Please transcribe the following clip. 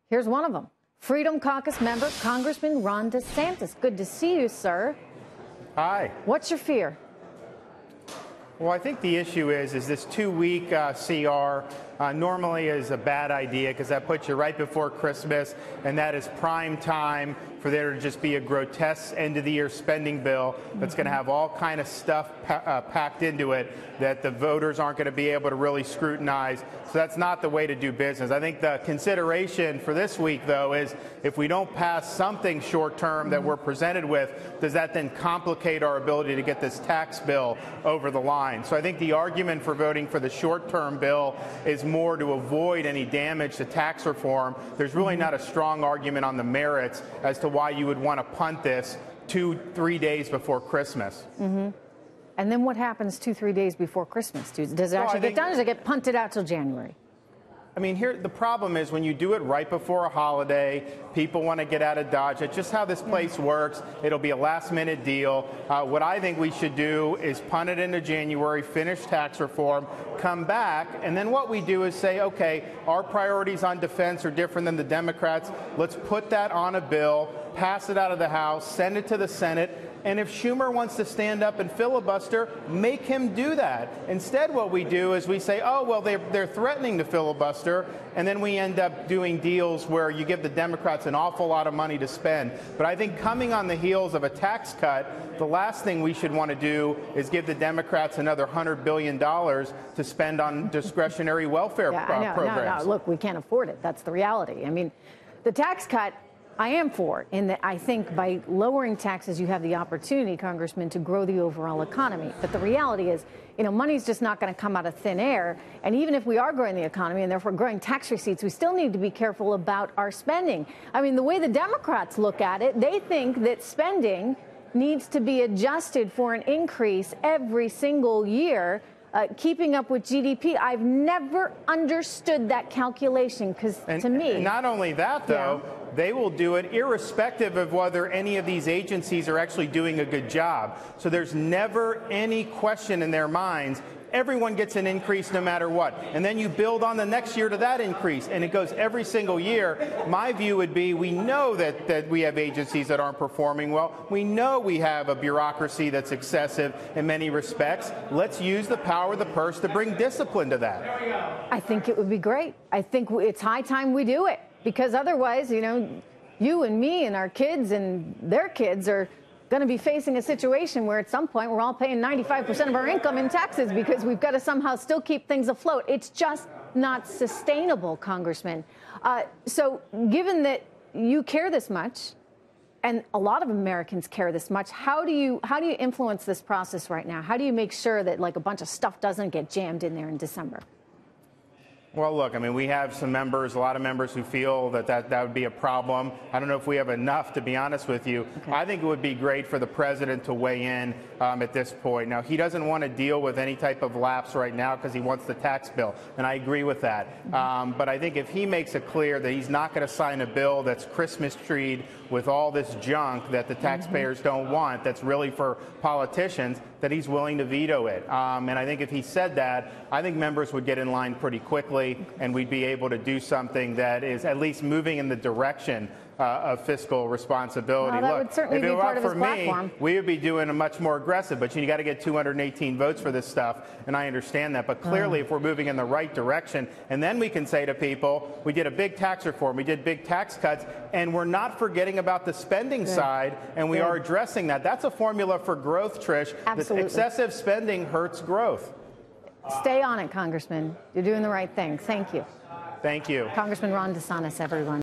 Here's one of them. Freedom Caucus member, Congressman Ron DeSantis. Good to see you, sir. Hi. What's your fear? Well, I think the issue is this 2-week CR normally is a bad idea because that puts you right before Christmas, and that is prime time for there to just be a grotesque end-of-the-year spending bill that's going to have all kind of stuff packed into it that the voters aren't going to be able to really scrutinize. So that's not the way to do business. I think the consideration for this week, though, is if we don't pass something short-term that we're presented with, does that then complicate our ability to get this tax bill over the line? So I think the argument for voting for the short-term bill is more to avoid any damage to tax reform. There's really not a strong argument on the merits as to why you would want to punt this 2-3 days before Christmas. Mm-hmm. And then what happens 2-3 days before Christmas? Does it actually get done, or does it get punted out till January? I mean, here the problem is when you do it right before a holiday, people want to get out of Dodge. It's just how this place works. It'll be a last-minute deal. What I think we should do is punt it into January, finish tax reform, come back, and then what we do is say, okay, our priorities on defense are different than the Democrats. Let's put that on a bill, pass it out of the House, send it to the Senate. And if Schumer wants to stand up and filibuster, make him do that. Instead, what we do is we say, oh, well, they're threatening to filibuster, and then we end up doing deals where you give the Democrats an awful lot of money to spend. But I think coming on the heels of a tax cut, the last thing we should want to do is give the Democrats another $100 billion to spend on discretionary welfare programs. No, look, we can't afford it. That's the reality. I mean, the tax cut, I am for, in that I think by lowering taxes, you have the opportunity, Congressman, to grow the overall economy. But the reality is, money's just not going to come out of thin air. And even if we are growing the economy and therefore growing tax receipts, we still need to be careful about our spending. I mean, the way the Democrats look at it, they think that spending needs to be adjusted for an increase every single year, keeping up with GDP. I've never understood that calculation because to me... And not only that, though, they will do it irrespective of whether any of these agencies are actually doing a good job. So there's never any question in their minds. Everyone gets an increase no matter what. And then you build on the next year to that increase, and it goes every single year. My view would be we know that we have agencies that aren't performing well. We know we have a bureaucracy that's excessive in many respects. Let's use the power of the purse to bring discipline to that. I think it would be great. I think it's high time we do it, because otherwise, you and me and our kids and their kids are going to be facing a situation where at some point we're all paying 95% of our income in taxes because we've got to somehow still keep things afloat. It's just not sustainable, Congressman. So given that you care this much, and a lot of Americans care this much, how do you influence this process right now? How do you make sure that a bunch of stuff doesn't get jammed in there in December? Well, look, I mean, we have some members, a lot of members who feel that would be a problem. I don't know if we have enough, to be honest with you. Okay. I think it would be great for the president to weigh in at this point. Now, he doesn't want to deal with any type of lapse right now because he wants the tax bill, and I agree with that. But I think if he makes it clear that he's not going to sign a bill that's Christmas treed with all this junk that the taxpayers don't want, that's really for politicians, that he's willing to veto it. And I think if he said that, I think members would get in line pretty quickly, and we'd be able to do something that is at least moving in the direction of fiscal responsibility. Well, that would certainly be part of his platform. We would be doing a much more aggressive, but you got to get 218 votes for this stuff, and I understand that. But clearly, if we're moving in the right direction, and then we can say to people, we did a big tax reform, we did big tax cuts, and we're not forgetting about the spending side, and we are addressing that. That's a formula for growth, Trish. Absolutely. Excessive spending hurts growth. Stay on it, Congressman. You're doing the right thing. Thank you. Thank you. Congressman Ron DeSantis, everyone.